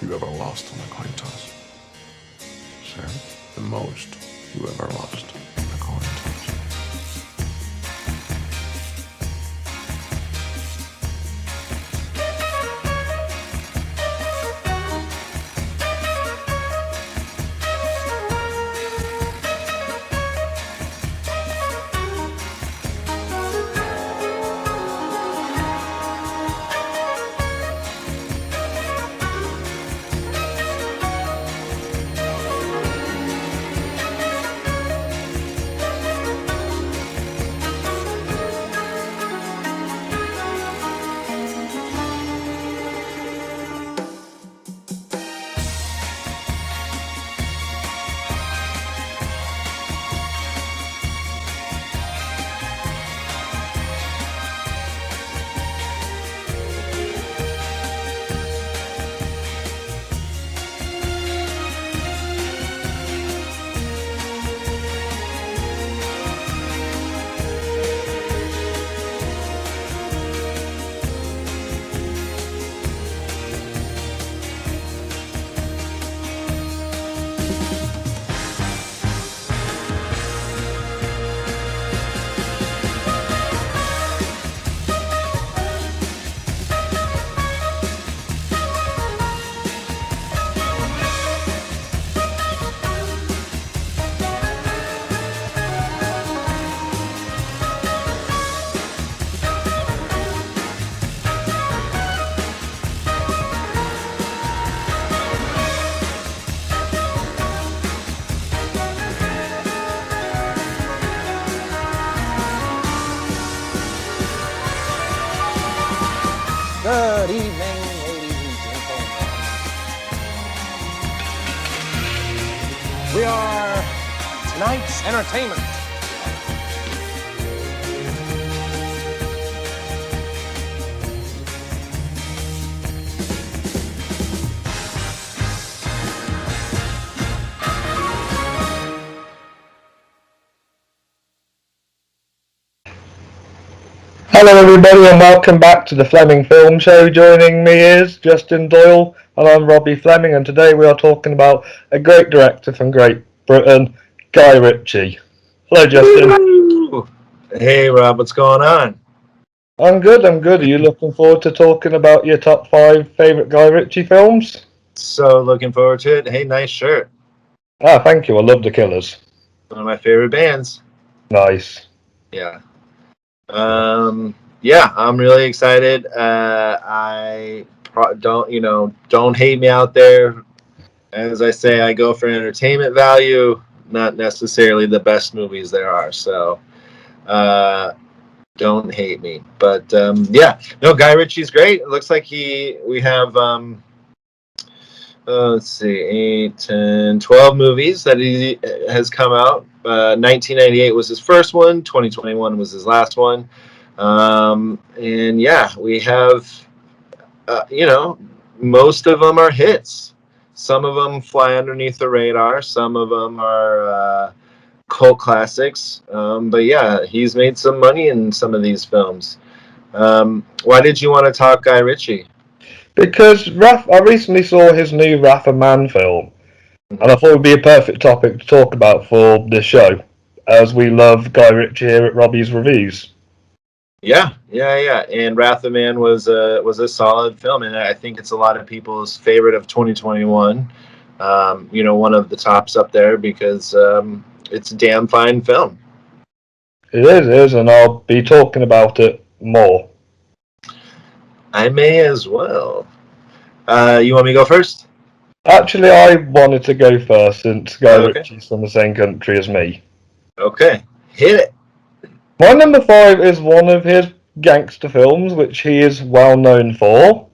you ever lost on a coin toss? Sir, the most you ever lost on a coin toss. Good evening, ladies and gentlemen. We are tonight's entertainment. Hello everybody and welcome back to the Fleming Film Show. Joining me is Justin Doyle and I'm Robbie Fleming, and today we are talking about a great director from Great Britain, Guy Ritchie. Hello Justin. Woo! Hey Rob, what's going on? I'm good. Are you looking forward to talking about your top 5 favourite Guy Ritchie films? So looking forward to it. Hey, nice shirt. Ah, thank you. I love The Killers. One of my favorite bands. Nice. Yeah. Yeah, I'm really excited. Don't hate me out there. As I say, I go for entertainment value, not necessarily the best movies there are. So, don't hate me. But yeah, no, Guy Ritchie's great. It looks like we have let's see, 8, 10, 12 movies that he has come out. 1998 was his first one. 2021 was his last one. And yeah, we have, most of them are hits. Some of them fly underneath the radar. Some of them are cult classics. But yeah, he's made some money in some of these films. Why did you want to talk Guy Ritchie? Because I recently saw his new Wrath of Man film, and I thought it would be a perfect topic to talk about for this show, as we love Guy Ritchie here at Robbie's Reviews. Yeah. And Wrath of Man was a solid film, and I think it's a lot of people's favorite of 2021. One of the tops up there because it's a damn fine film. It is, and I'll be talking about it more. I may as well. You want me to go first? Actually, I wanted to go first since Guy Ritchie's from the same country as me. Okay, hit it. My number 5 is one of his gangster films, which he is well known for.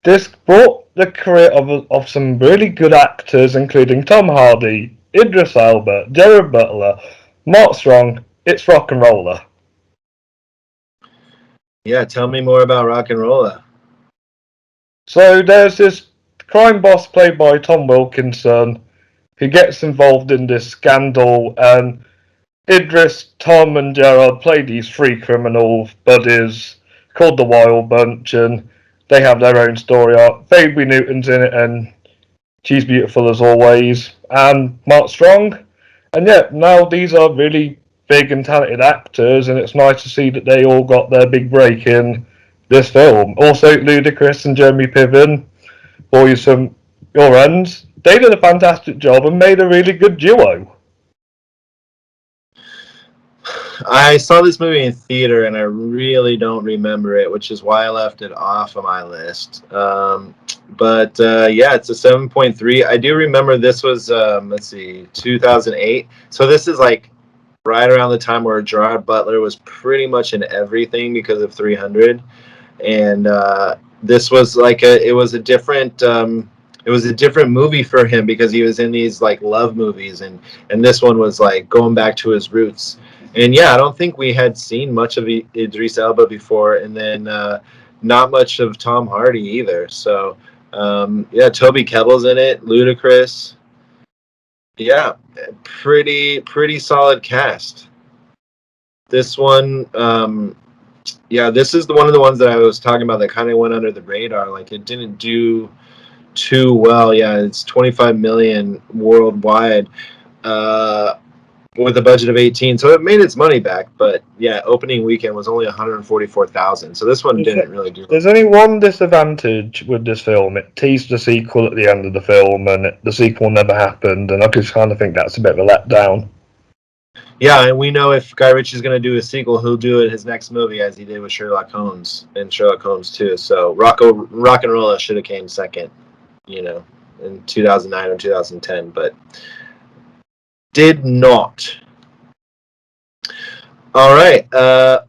This brought the career of some really good actors, including Tom Hardy, Idris Elba, Gerard Butler, Mark Strong. It's Rock and Roller. Yeah, tell me more about Rock and Roller. So there's this crime boss played by Tom Wilkinson who gets involved in this scandal, and Idris, Tom and Gerard play these 3 criminal buddies called the Wild Bunch, and they have their own story arc. Fabi Newton's in it, and She's beautiful as always, and Mark Strong. And yeah, now these are really big and talented actors, and it's nice to see that they all got their big break in this film. Also, Ludacris and Jeremy Piven, boys from your ends, they did a fantastic job and made a really good duo. I saw this movie in theater and I really don't remember it, which is why I left it off of my list. But yeah, it's a 7.3. I do remember this was, let's see, 2008. So this is like right around the time where Gerard Butler was pretty much in everything because of 300. And this was like it was a different movie for him because he was in these like love movies, and this one was like going back to his roots. And yeah, I don't think we had seen much of Idris Elba before, and then not much of Tom Hardy either. So yeah, Toby Kebbell's in it, Ludacris. Yeah, pretty solid cast. This one, yeah, this is one of the ones that I was talking about that kind of went under the radar. Like it didn't do too well. Yeah, it's 25 million worldwide. With a budget of 18, so it made its money back. But yeah, opening weekend was only 144,000. So this one didn't really do. There's only one disadvantage with this film. It teased the sequel at the end of the film, and the sequel never happened. And I just kind of think that's a bit of a letdown. Yeah, and we know if Guy Ritchie's going to do a sequel, he'll do it his next movie, as he did with Sherlock Holmes and Sherlock Holmes 2. So Rock and Rolla should have came second, in 2009 or 2010, but did not. All right,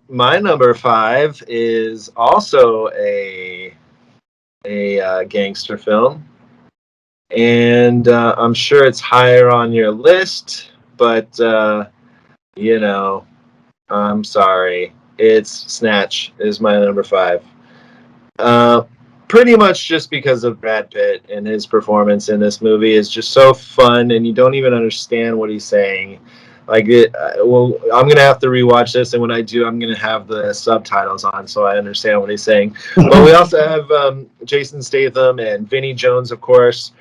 my number 5 is also a gangster film, and I'm sure it's higher on your list, but I'm sorry, it's Snatch is my number 5. Pretty much just because of Brad Pitt and his performance in this movie is just so fun, and you don't even understand what he's saying. Like well, I'm gonna have to rewatch this, and when I do, I'm gonna have the subtitles on so I understand what he's saying. But we also have Jason Statham and Vinnie Jones, of course.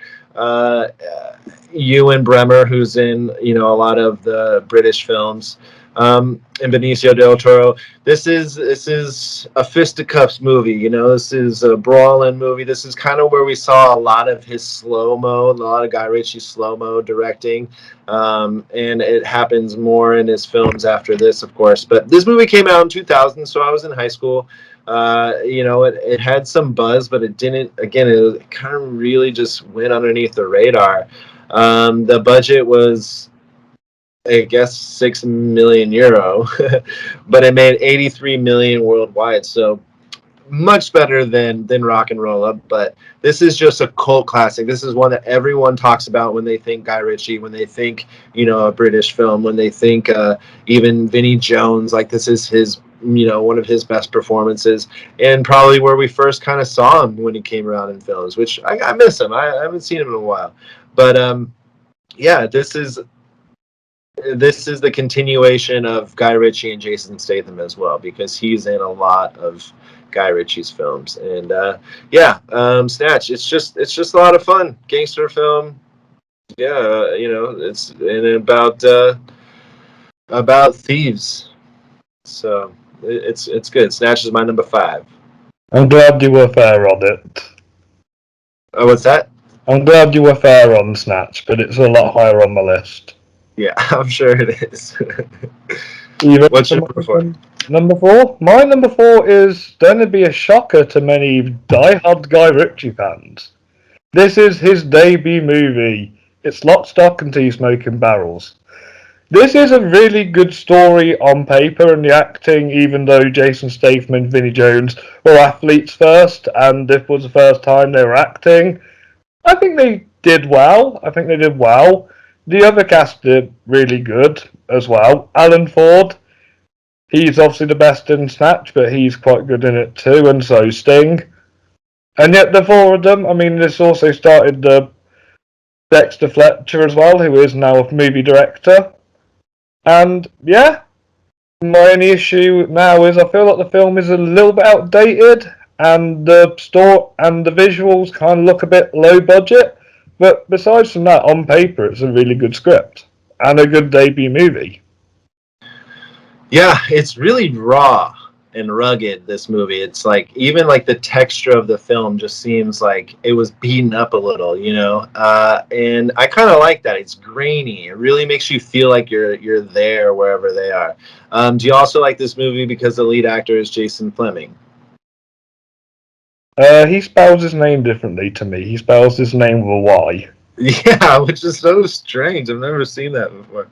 Ewan Bremer, who's in a lot of the British films, and Benicio del Toro. This is a fisticuffs movie. This is a brawling movie. This is kind of where we saw a lot of his slow-mo, a lot of Guy Ritchie slow-mo directing, and it happens more in his films after this, of course. But this movie came out in 2000, so I was in high school. It had some buzz, but it didn't. Again, it kind of really just went underneath the radar. The budget was, I guess, 6 million euro, but it made 83 million worldwide. So much better than Rock and Roll Up. But this is just a cult classic. This is one that everyone talks about when they think Guy Ritchie, when they think a British film, when they think even Vinnie Jones. Like, this is his one of his best performances, and probably where we first kind of saw him when he came around in films, which I miss him. I haven't seen him in a while. But yeah, this is the continuation of Guy Ritchie and Jason Statham as well, because he's in a lot of Guy Ritchie's films. And yeah, Snatch. It's just a lot of fun, gangster film. Yeah, it's about thieves. So it's good. Snatch is my number 5. I'm glad you were fair on it. Oh, what's that? I'm glad you were fair on Snatch, but it's a lot higher on my list. Yeah, I'm sure it is. What's your number 4? Number 4? My number 4 is going to be a shocker to many die-hard Guy Ritchie fans. This is his debut movie. It's Lock, Stock and Two Smoking Barrels. This is a really good story on paper, and the acting, even though Jason Statham and Vinnie Jones were athletes first, and this was the first time they were acting, I think they did well. The other cast did really good as well. Alan Ford, he's obviously the best in Snatch, but he's quite good in it too, and so Sting. And yet the 4 of them, this also started Dexter Fletcher as well, who is now a movie director. And yeah, my only issue now is I feel like the film is a little bit outdated, and the story and the visuals kind of look a bit low budget. But besides from that, on paper, it's a really good script and a good debut movie. Yeah, it's really raw and rugged, this movie. It's like, even like the texture of the film just seems like it was beaten up a little, you know? And I kind of like that. It's grainy. It really makes you feel like you're there wherever they are. Do you also like this movie because the lead actor is Jason Fleming? He spells his name differently to me. He spells his name with a Y. Yeah, which is so strange. I've never seen that before.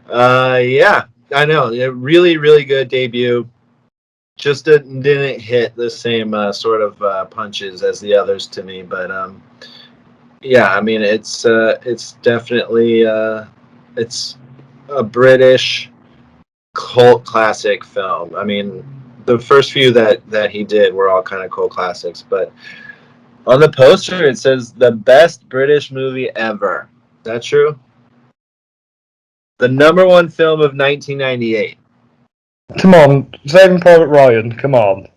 Yeah, I know. A really, really good debut. Just didn't hit the same sort of punches as the others to me, but yeah, I mean, it's definitely it's a British cult classic film. I mean, the first few that he did were all kind of cult classics, but on the poster it says the best British movie ever. Is that true? The number one film of 1998. Come on, Saving Private Ryan, come on.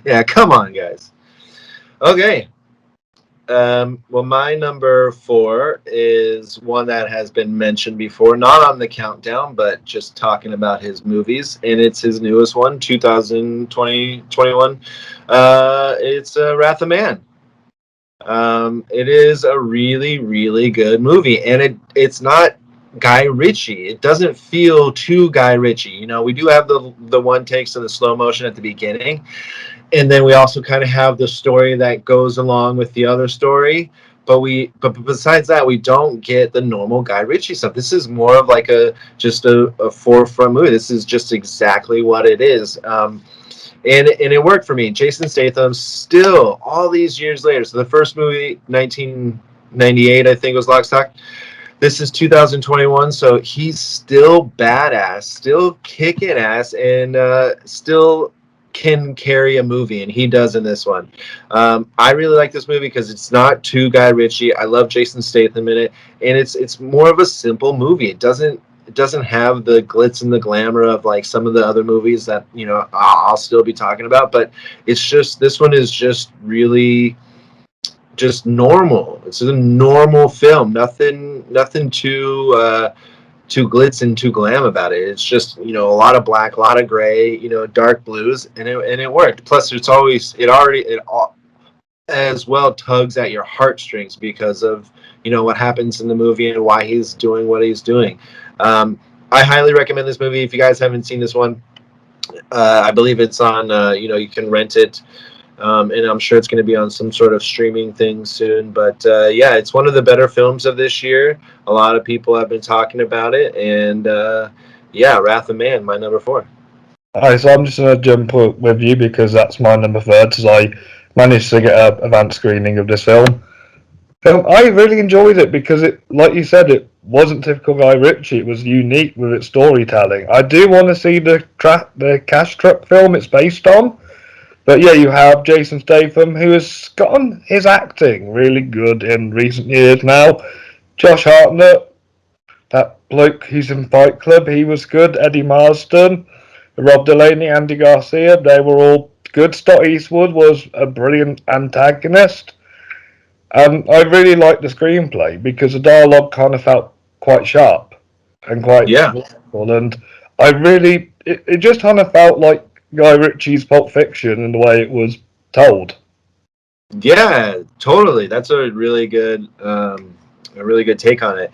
Yeah, come on, guys. Okay. Well, my number 4 is one that has been mentioned before, not on the countdown, but just talking about his movies, and it's his newest one, 2021. It's Wrath of Man. It is a really, really good movie, and it's not Guy Ritchie. It doesn't feel too Guy Ritchie. You know, we do have the one takes and the slow motion at the beginning, and then we also kind of have the story that goes along with the other story. But besides that, we don't get the normal Guy Ritchie stuff. This is more of like just a forefront movie. This is just exactly what it is. And it worked for me. Jason Statham, still all these years later. So the first movie, 1998, I think, was Lock, Stock. This is 2021, so he's still badass, still kicking ass, and still can carry a movie, and he does in this one. I really like this movie because it's not too Guy Ritchie. I love Jason Statham in it, and it's more of a simple movie. It doesn't have the glitz and the glamour of like some of the other movies that, you know, I'll still be talking about, but it's just, this one is just really just normal. It's a normal film. Nothing too glitz and too glam about it. It's just, you know, a lot of black, a lot of gray, you know, dark blues, and it worked. Plus, it all as well tugs at your heartstrings because of, you know, what happens in the movie and why he's doing what he's doing. I highly recommend this movie. If you guys haven't seen this one, I believe it's on, you know, you can rent it. And I'm sure it's going to be on some sort of streaming thing soon. But yeah, it's one of the better films of this year. A lot of people have been talking about it. And yeah, Wrath of Man, my number 4. Alright, so I'm just going to jump with you because that's my number 3, because I managed to get an advanced screening of this film. I really enjoyed it because it, like you said, it wasn't typical Guy Ritchie. It was unique with its storytelling. I do want to see the Cash Truck film it's based on. But yeah, you have Jason Statham, who has gotten his acting really good in recent years now. Josh Hartnett, that bloke who's in Fight Club, he was good. Eddie Marsden, Rob Delaney, Andy Garcia, they were all good. Scott Eastwood was a brilliant antagonist. And I really liked the screenplay because the dialogue kind of felt quite sharp and quite Yeah. thoughtful. And I really, it just kind of felt like Guy Ritchie's Pulp Fiction in the way it was told. Yeah, totally. That's a really good take on it.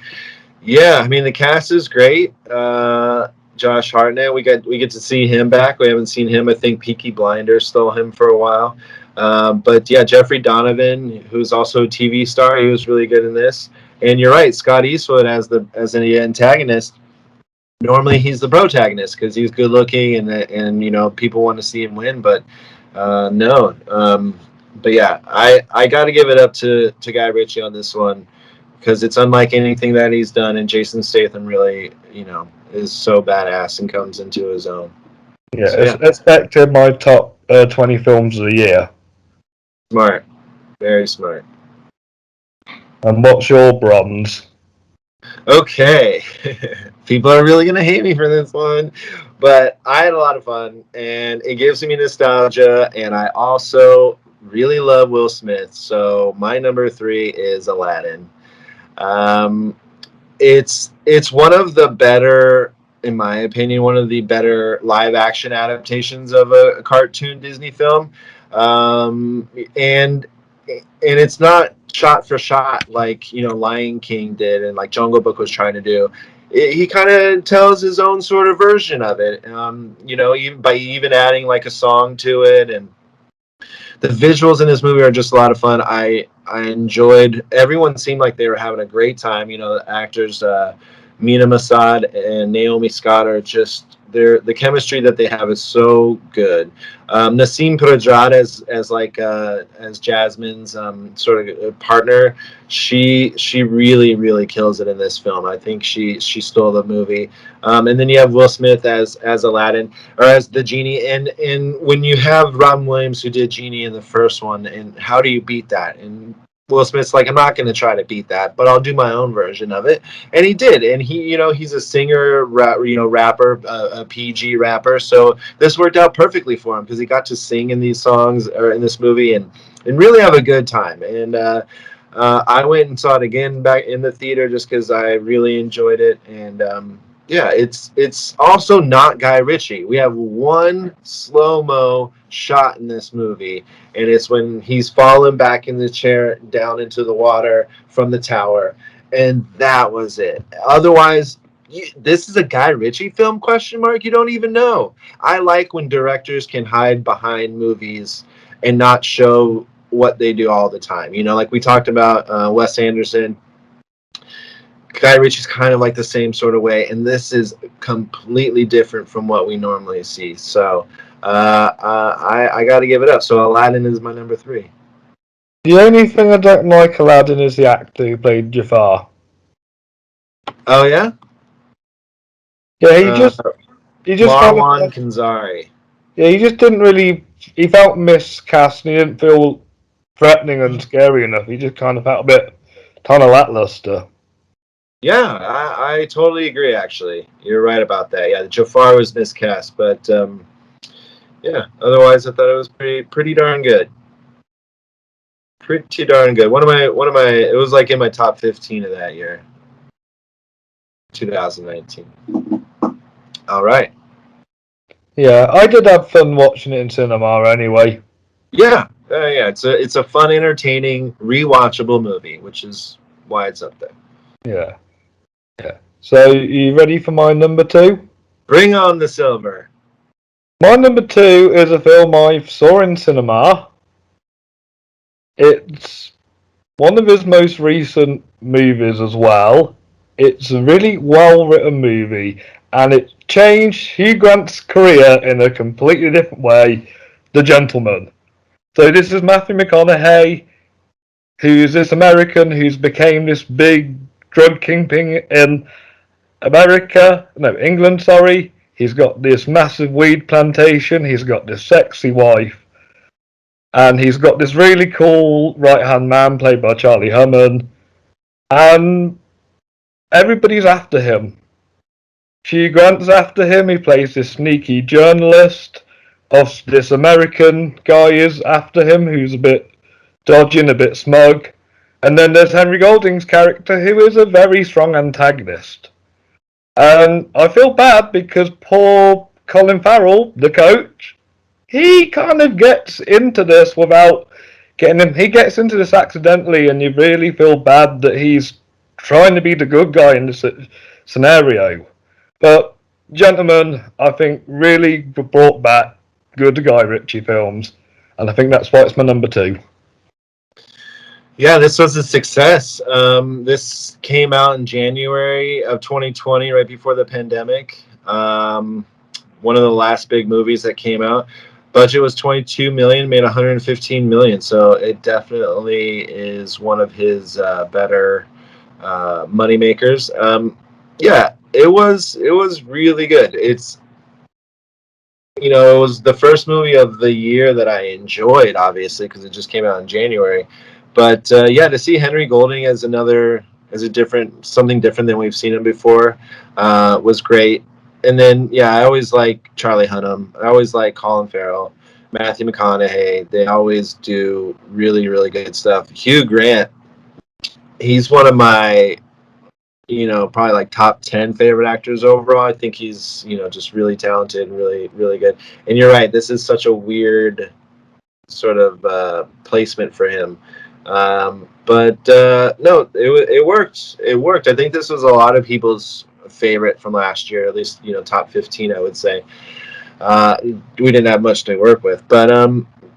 Yeah, I mean, the cast is great. Josh Hartnett, we get to see him back. We haven't seen him. I think Peaky Blinders stole him for a while. But yeah, Jeffrey Donovan, who's also a TV star, he was really good in this. And you're right, Scott Eastwood as an antagonist. Normally he's the protagonist because he's good looking and you know, people want to see him win. But no. But yeah, I got to give it up to Guy Ritchie on this one because it's unlike anything that he's done, and Jason Statham really, you know, is so badass and comes into his own. Yeah, So, yeah. it's back to my top 20 films of the year. Smart. Very smart. And what's your bronze? Okay. People are really going to hate me for this one, but I had a lot of fun, and it gives me nostalgia, and I also really love Will Smith. So my number 3 is Aladdin. Um, it's one of the better, in my opinion, one of the better live action adaptations of a cartoon Disney film, and it's not shot for shot like Lion King did and like Jungle Book was trying to do. He kind of tells his own sort of version of it, even by adding like a song to it, and the visuals in this movie are just a lot of fun. I enjoyed. Everyone seemed like they were having a great time. The actors, Mina Masad and Naomi Scott, are just the chemistry that they have is so good. Nasim Pedrad as Jasmine's sort of partner. She really kills it in this film. I think she stole the movie. And then you have Will Smith as Aladdin, or as the genie. And when you have Robin Williams, who did Genie in the first one, and how do you beat that? And Will Smith's like, I'm not going to try to beat that, but I'll do my own version of it. And he did. And he's a singer, rapper, a PG rapper. So this worked out perfectly for him because he got to sing in these songs or in this movie and really have a good time. And I went and saw it again back in the theater just because I really enjoyed it. And yeah, it's also not Guy Ritchie. We have one slow-mo shot in this movie, and it's when he's falling back in the chair down into the water from the tower, and that was it. Otherwise, this is a Guy Ritchie film, question mark? You don't even know. I like when directors can hide behind movies and not show what they do all the time. Like we talked about Wes Anderson. Guy Ritchie's kind of like the same sort of way, and this is completely different from what we normally see. So I got to give it up. So Aladdin is my number 3. The only thing I don't like Aladdin is the actor who played Jafar. Oh yeah, Yeah, he just kind of, Marwan Kenzari. yeah, he just didn't really. He felt miscast, and he didn't feel threatening and scary enough. He just kind of felt a bit kind of lackluster. Yeah, I totally agree. Actually, you're right about that. Yeah, Jafar was miscast, but yeah. Otherwise, I thought it was pretty darn good. Pretty darn good. One of my. It was like in my top 15 of that year, 2019. All right. Yeah, I did have fun watching it in cinema anyway. Yeah, yeah. It's a fun, entertaining, rewatchable movie, which is why it's up there. Yeah. Yeah. So, you ready for my number 2? Bring on the silver. My number 2 is a film I saw in cinema. It's one of his most recent movies as well. It's a really well-written movie, and it changed Hugh Grant's career in a completely different way. The Gentleman. So this is Matthew McConaughey, who's this American who's became this big drug kingpin in England, sorry. He's got this massive weed plantation, he's got this sexy wife, and he's got this really cool right-hand man played by Charlie Hunnam, and everybody's after him. Hugh Grant's after him, he plays this sneaky journalist. Of this American guy is after him, who's a bit dodgy and a bit smug. And then there's Henry Golding's character, who is a very strong antagonist. And I feel bad because poor Colin Farrell, the coach, he kind of gets into this without getting him. He gets into this accidentally, and you really feel bad that he's trying to be the good guy in this scenario. But Gentlemen, I think, really brought back good Guy Ritchie films, and I think that's why it's my number 2. Yeah, this was a success. This came out in January of 2020, right before the pandemic. One of the last big movies that came out. Budget was $22 million, made $115 million. So it definitely is one of his better money makers. Yeah, it was really good. It was the first movie of the year that I enjoyed, obviously, because it just came out in January. But yeah, to see Henry Golding as something different than we've seen him before was great. And then yeah, I always like Charlie Hunnam. I always like Colin Farrell. Matthew McConaughey. They always do really, really good stuff. Hugh Grant, he's one of my, probably like top 10 favorite actors overall. I think he's, just really talented and really, really good. And you're right, this is such a weird sort of placement for him. But no, it worked. It worked. I think this was a lot of people's favorite from last year, at least, top 15, I would say. We didn't have much to work with, but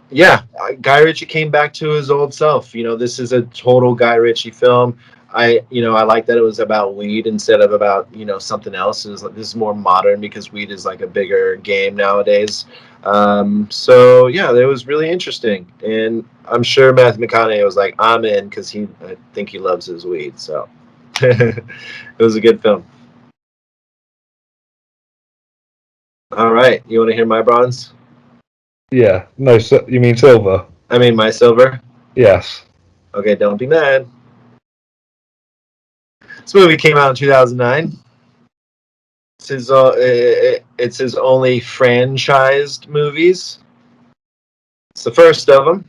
yeah, Guy Ritchie came back to his old self. This is a total Guy Ritchie film. I like that it was about weed instead of about, something else. This is more modern because weed is like a bigger game nowadays. So yeah, it was really interesting, and I'm sure Matthew McConaughey was like, I'm in, because I think he loves his weed. So it was a good film. All right, you want to hear my bronze? Yeah, no, you mean silver? I mean my silver. Yes. Okay, don't be mad. This movie came out in 2009. It's his only franchised movies. It's the first of them,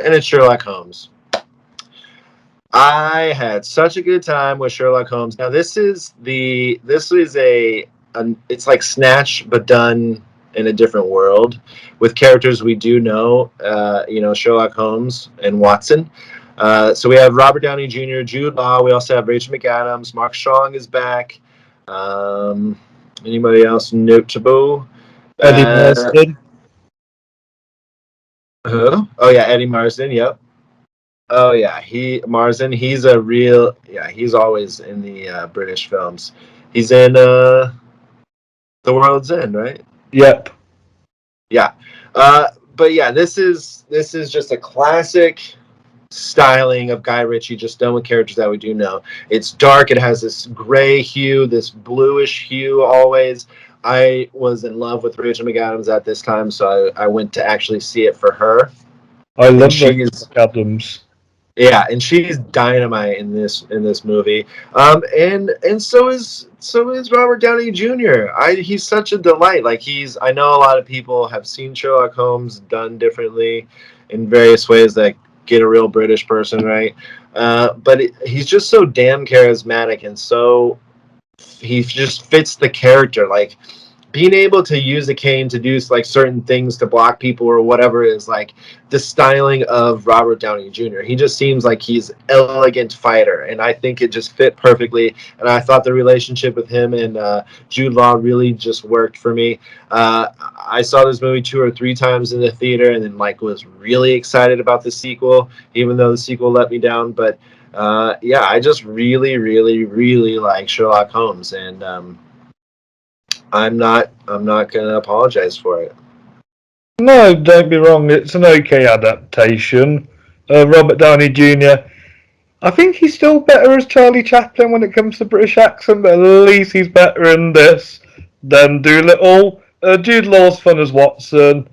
and it's Sherlock Holmes. I had such a good time with Sherlock Holmes. Now it's like Snatch but done in a different world with characters we do know. Sherlock Holmes and Watson. So we have Robert Downey Jr., Jude Law. We also have Rachel McAdams. Mark Strong is back. Anybody else notable? Eddie Marsden. Who? Oh yeah, Eddie Marsden. Yep. Oh yeah, Marsden. He's he's always in the British films. He's in The World's End, right? Yep. Yeah. But yeah, this is just a classic styling of Guy Ritchie, just done with characters that we do know. It's dark. It has this gray hue, this bluish hue always. I was in love with Rachel McAdams at this time, so I went to actually see it for her. I love Rachel McAdams. Yeah, and she's dynamite in this movie. And so is Robert Downey Jr. He's such a delight. Like I know a lot of people have seen Sherlock Holmes done differently in various ways that get a real British person, right? But he's just so damn charismatic, and so he just fits the character. Like being able to use a cane to do like certain things to block people or whatever is like the styling of Robert Downey Jr. He just seems like he's an elegant fighter, and I think it just fit perfectly. And I thought the relationship with him and Jude Law really just worked for me. I saw this movie 2 or 3 times in the theater, and then was really excited about the sequel, even though the sequel let me down. But yeah, I just really, really, really like Sherlock Holmes, and I'm not gonna apologize for it. No, don't be wrong. It's an okay adaptation. Robert Downey Jr. I think he's still better as Charlie Chaplin when it comes to British accent, but at least he's better in this than Doolittle. Jude Law's fun as Watson.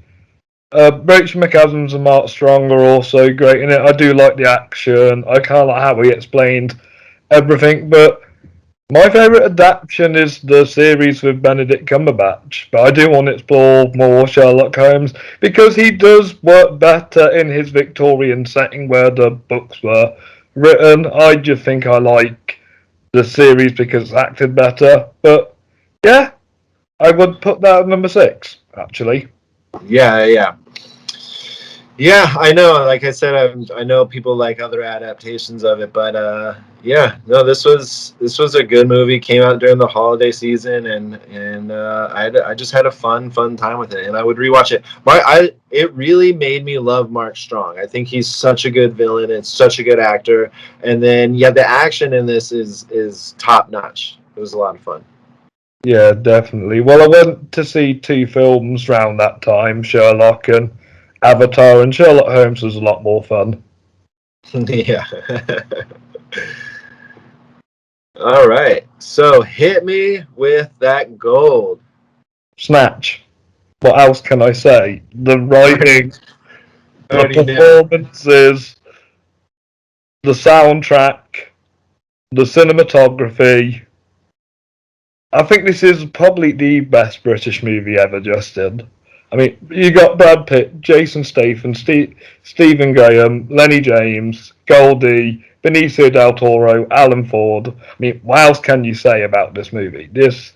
Rachel McAdams and Mark Strong are also great in it. I do like the action. I kind of like how he explained everything, but my favourite adaptation is the series with Benedict Cumberbatch, but I do want to explore more Sherlock Holmes because he does work better in his Victorian setting where the books were written. I just think I like the series because it's acted better, but yeah, I would put that at number 6, actually. Yeah, I know. Like I said, I know people like other adaptations of it, but yeah, no, this was a good movie. Came out during the holiday season, and I just had a fun time with it, and I would rewatch it. It really made me love Mark Strong. I think he's such a good villain and such a good actor. And then yeah, the action in this is top notch. It was a lot of fun. Yeah, definitely. Well, I went to see 2 films around that time, Sherlock and Avatar, and Sherlock Holmes was a lot more fun. Yeah. All right. So hit me with that gold. Snatch. What else can I say? The writing, the performances, the soundtrack, the cinematography. I think this is probably the best British movie ever just did. I mean, you got Brad Pitt, Jason Statham, Stephen Graham, Lenny James, Goldie, Benicio del Toro, Alan Ford. I mean, what else can you say about this movie? This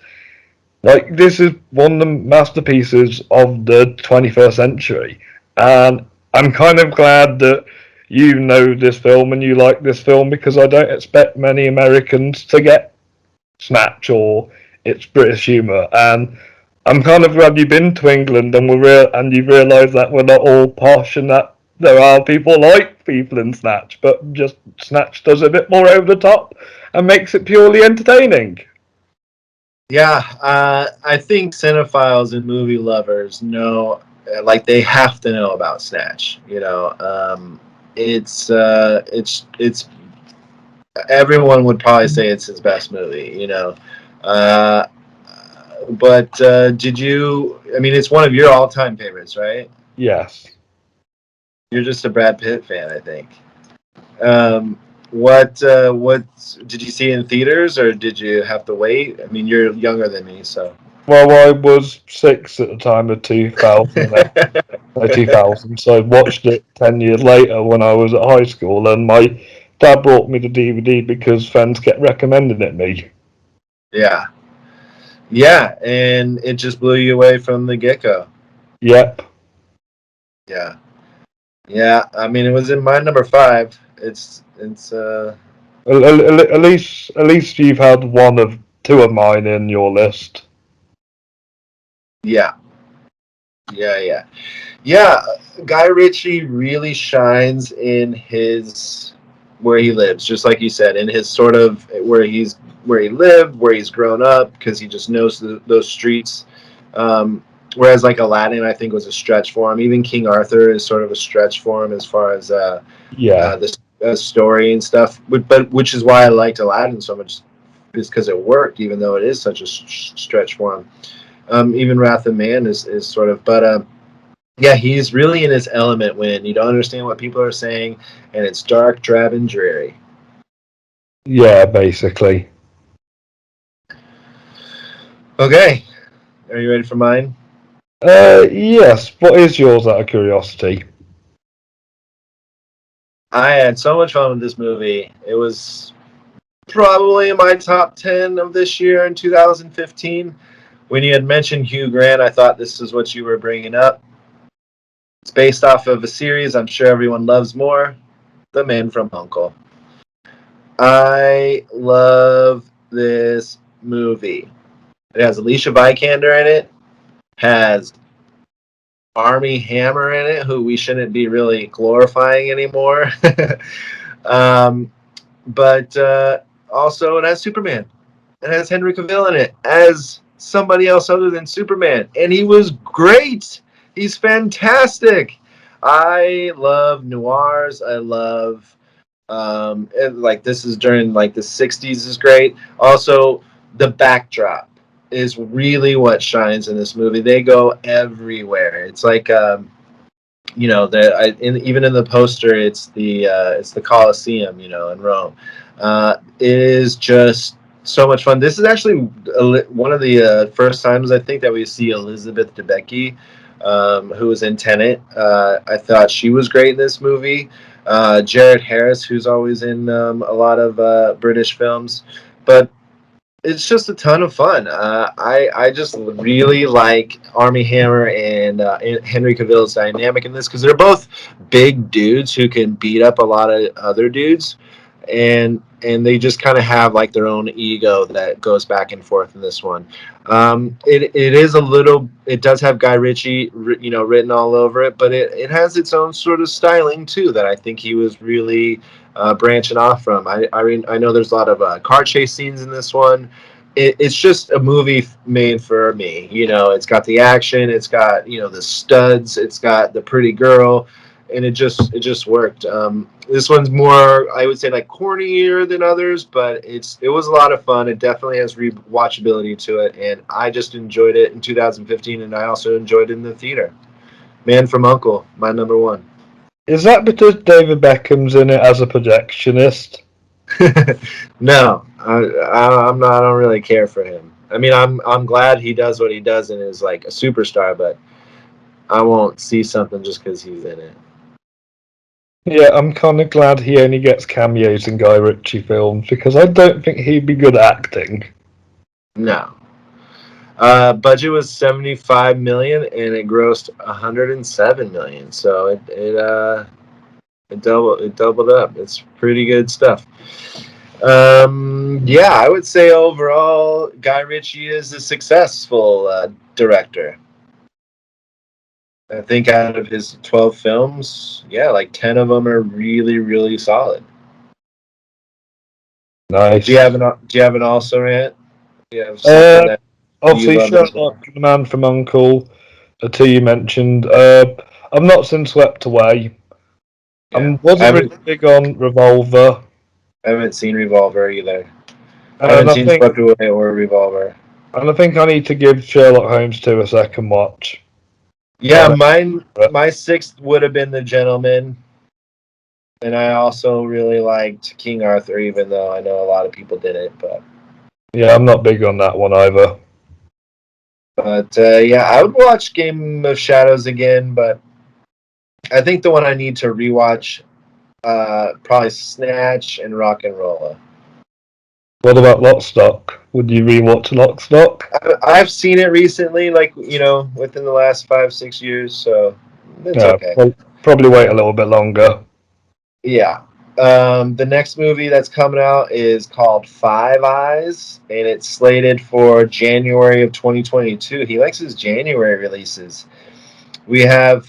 is one of the masterpieces of the 21st century, and I'm kind of glad that you know this film and you like this film because I don't expect many Americans to get Snatch or its British humour, and I'm kind of glad you've been to England and and you've realised that we're not all posh and that there are people like people in Snatch, but just Snatch does it a bit more over the top and makes it purely entertaining. Yeah, I think cinephiles and movie lovers know, like they have to know about Snatch. It's everyone would probably say it's his best movie. Uh, but did you? I mean, it's one of your all-time favorites, right? Yes. You're just a Brad Pitt fan, I think. What did you see in theaters, or did you have to wait? I mean, you're younger than me, so. Well, I was 6 at the time of 2000, 2000, so I watched it 10 years later when I was at high school, and my dad brought me the DVD because friends kept recommending it me. Yeah, yeah, and it just blew you away from the get-go. Yep. Yeah, yeah. I mean, it was in my number 5. It's. At least you've had one of two of mine in your list. Yeah, yeah. Yeah, Guy Ritchie really shines in his where he lives, just like you said, in his sort of where he lived, where he's grown up, because he just knows those streets. Whereas like Aladdin, I think was a stretch for him. Even King Arthur is sort of a stretch for him as far as Yeah. the story and stuff. But which is why I liked Aladdin so much, is because it worked, even though it is such a stretch for him. Even Wrath of Man is sort of, but. Yeah, he's really in his element when you don't understand what people are saying, and it's dark, drab, and dreary. Yeah, basically. Okay, are you ready for mine? Yes. What is yours out of curiosity? I had so much fun with this movie. It was probably in my top 10 of this year in 2015. When you had mentioned Hugh Grant, I thought this is what you were bringing up. It's based off of a series I'm sure everyone loves more, The Man from U.N.C.L.E. I love this movie. It has Alicia Vikander in it. Has Armie Hammer in it, who we shouldn't be really glorifying anymore. um, but also it has Superman. It has Henry Cavill in it as somebody else other than Superman, and he was great. He's fantastic. I love noirs. I love like this is during like the 60s is great. Also, the backdrop is really what shines in this movie. They go everywhere. It's like even in the poster, it's the Colosseum, in Rome. It is just so much fun. This is actually one of the first times I think that we see Elizabeth Debicki, who was in Tenet. I thought she was great in this movie. Jared Harris, who's always in a lot of British films, but it's just a ton of fun. I just really like Armie Hammer and Henry Cavill's dynamic in this, because they're both big dudes who can beat up a lot of other dudes, and they just kind of have like their own ego that goes back and forth in this one. It does have Guy Ritchie written all over it, but it has its own sort of styling too that I think he was really branching off from. I know there's a lot of car chase scenes in this one. It's just a movie made for me. It's got the action, it's got the studs, it's got the pretty girl, and it just worked. This one's more, I would say, like cornier than others, but it was a lot of fun. It definitely has rewatchability to it, and I just enjoyed it in 2015, and I also enjoyed it in the theater. Man from U.N.C.L.E., my number 1. Is that because David Beckham's in it as a projectionist? No, I'm not. I don't really care for him. I mean, I'm glad he does what he does and is like a superstar, but I won't see something just because he's in it. Yeah, I'm kind of glad he only gets cameos in Guy Ritchie films because I don't think he'd be good at acting. No. Budget was $75 million and it grossed $107 million. So it doubled up. It's pretty good stuff. Yeah, I would say overall, Guy Ritchie is a successful director. I think out of his 12 films, yeah, like 10 of them are really, really solid. Nice. Do you have an also rant? Do you have something Uh, that you obviously, love as well? Sherlock, The Man from U.N.C.L.E., the two you mentioned. I've not seen Swept Away. Yeah. Wasn't really big on Revolver. I haven't seen Revolver either. I And haven't I seen think Swept Away or Revolver. I need to give Sherlock Holmes 2 a second watch. Yeah, my sixth would have been The Gentleman. And I also really liked King Arthur, even though I know a lot of people didn't. Yeah, I'm not big on that one either. But yeah, I would watch Game of Shadows again, but I think the one I need to rewatch probably Snatch and Rock and Rolla. What about Lock Stock? Would you rewatch Lock Stock? I've seen it recently, like, within the last 5-6 years, so it's Yeah, okay. well, probably wait a little bit longer. Yeah. The next movie that's coming out is called Five Eyes, and it's slated for January of 2022. He likes his January releases. We have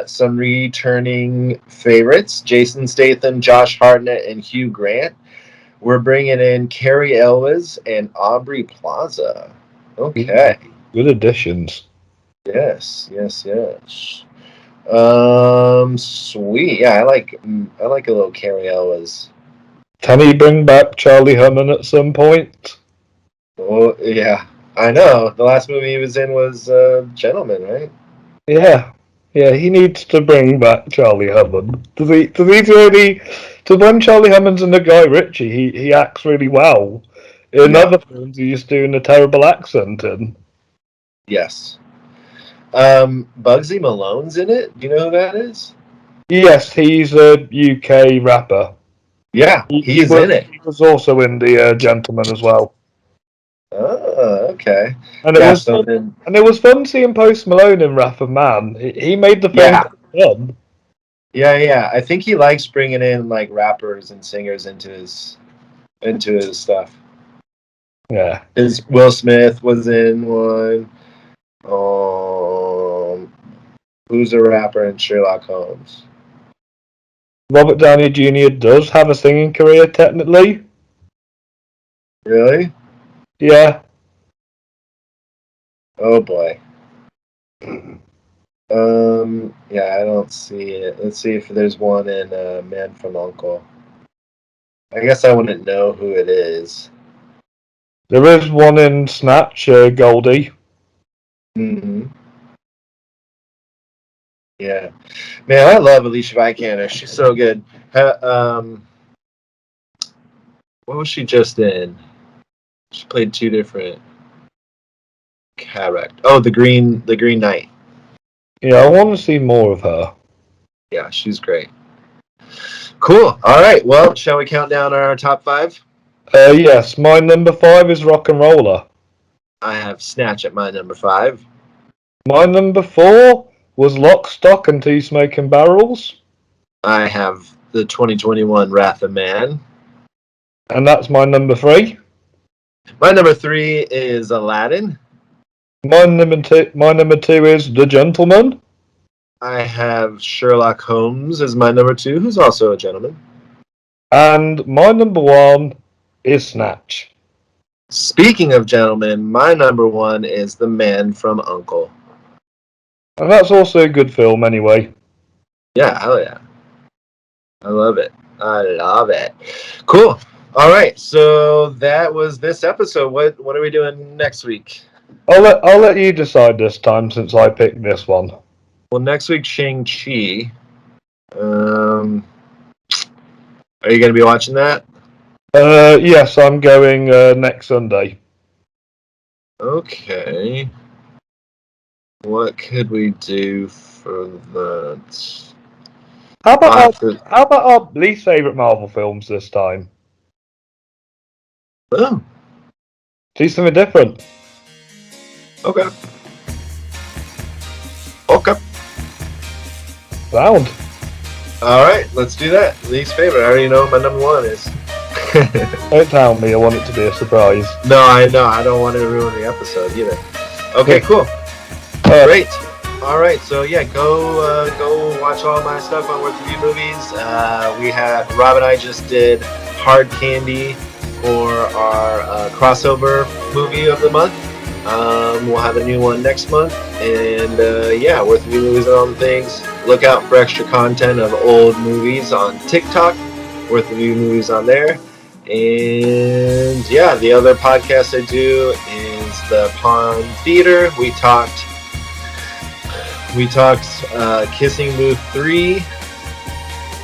some returning favorites: Jason Statham, Josh Hartnett, and Hugh Grant. We're bringing in Carrie Elwes and Aubrey Plaza. Okay. Good additions. Yes. Sweet. Yeah, I like a little Carrie Elwes. Can he bring back Charlie Hunnam at some point? Oh yeah, I know. The last movie he was in was Gentleman, right? Yeah, he needs to bring back Charlie Hunnam. Does he really? Because when Charlie Hunnam's in the Guy Ritchie, he acts really well. In Yeah. other films, he's doing a terrible accent in. Yes. Bugsy Malone's in it. Do you know who that is? Yes, he's a UK rapper. Yeah, he's in it. He was also in The Gentleman as well. Oh, okay. And Yeah. So then, it was fun seeing Post Malone in Wrath of Man. He made the film yeah, quite fun. yeah. I think he likes bringing in like rappers and singers into his stuff. Yeah. His Will Smith was in one. Who's a rapper in Sherlock Holmes? Robert Downey Jr. does have a singing career, technically. Really? Yeah. Oh boy. Yeah, I don't see it. Let's see if there's one in Man from U.N.C.L.E. I guess I wouldn't know who it is. There is one in Snatch, Goldie. Mm-hmm. Yeah, man, I love Alicia Vikander. She's so good. What was she just in? She played two different characters. Oh, the Green Knight. Yeah, I want to see more of her. Yeah, she's great. Cool. All right. Well, shall we count down our top 5? Yes, my number 5 is Rock and Roller. I have Snatch at my number 5. My number 4 was Lock, Stock, and Two Smoking Barrels. I have the 2021 Wrath of Man. And that's my number 3. My number 3 is Aladdin. My number 2 is The Gentleman. I have Sherlock Holmes as my number 2, who's also a gentleman. And my number 1 is Snatch. Speaking of gentlemen, my number 1 is The Man from U.N.C.L.E. And that's also a good film anyway. Yeah, hell yeah. I love it. Cool. All right, so that was this episode. What are we doing next week? I'll let you decide this time since I picked this one. Well, next week, Shang-Chi. Are you going to be watching that? Yes, I'm going next Sunday. Okay. What could we do for that? How I'll have about to- our least favorite Marvel films this time? Oh, Do something different. okay. Okay. Sound. All right, let's do that. Least favorite. I already know what my number one is. Don't tell me. I want it to be a surprise. No, I know. I don't want to ruin the episode either. Okay, cool. Great. All right, so yeah, go watch all my stuff on Worth Review Movies. Rob and I just did Hard Candy for our crossover movie of the month. We'll have a new one next month, and yeah, Worth Review Movies and all the things. Look out for extra content of old movies on TikTok. Worth Review Movies on there. And yeah, the other podcast I do is the Pond Theater. We talked Kissing Booth 3,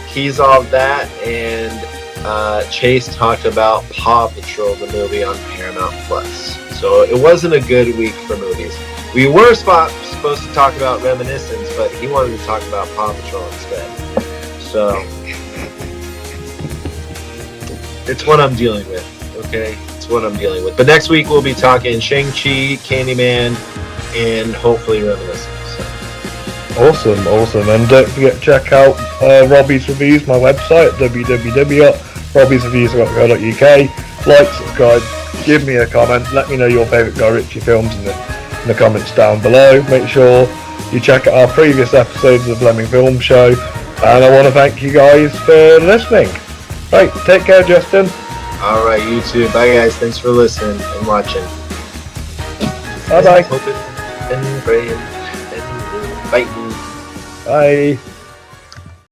Keys All That, and Chase talked about Paw Patrol, the movie on Paramount Plus. So it wasn't a good week for movies. We were supposed to talk about Reminiscence, but he wanted to talk about Paw Patrol instead. So it's what I'm dealing with, okay? It's what I'm dealing with. But next week we'll be talking Shang-Chi, Candyman, and hopefully Reminiscence. Awesome. And don't forget to check out Robbie's Reviews, my website, www.robbiesreviews.co.uk. Like, subscribe, give me a comment, let me know your favourite Guy Ritchie films in the comments down below. Make sure you check out our previous episodes of the Fleming Film Show. And I want to thank you guys for listening. Right, take care, Justin. All right, you too. Bye, guys. Thanks for listening and watching. Bye-bye. Hoping and praying and bye. Bye.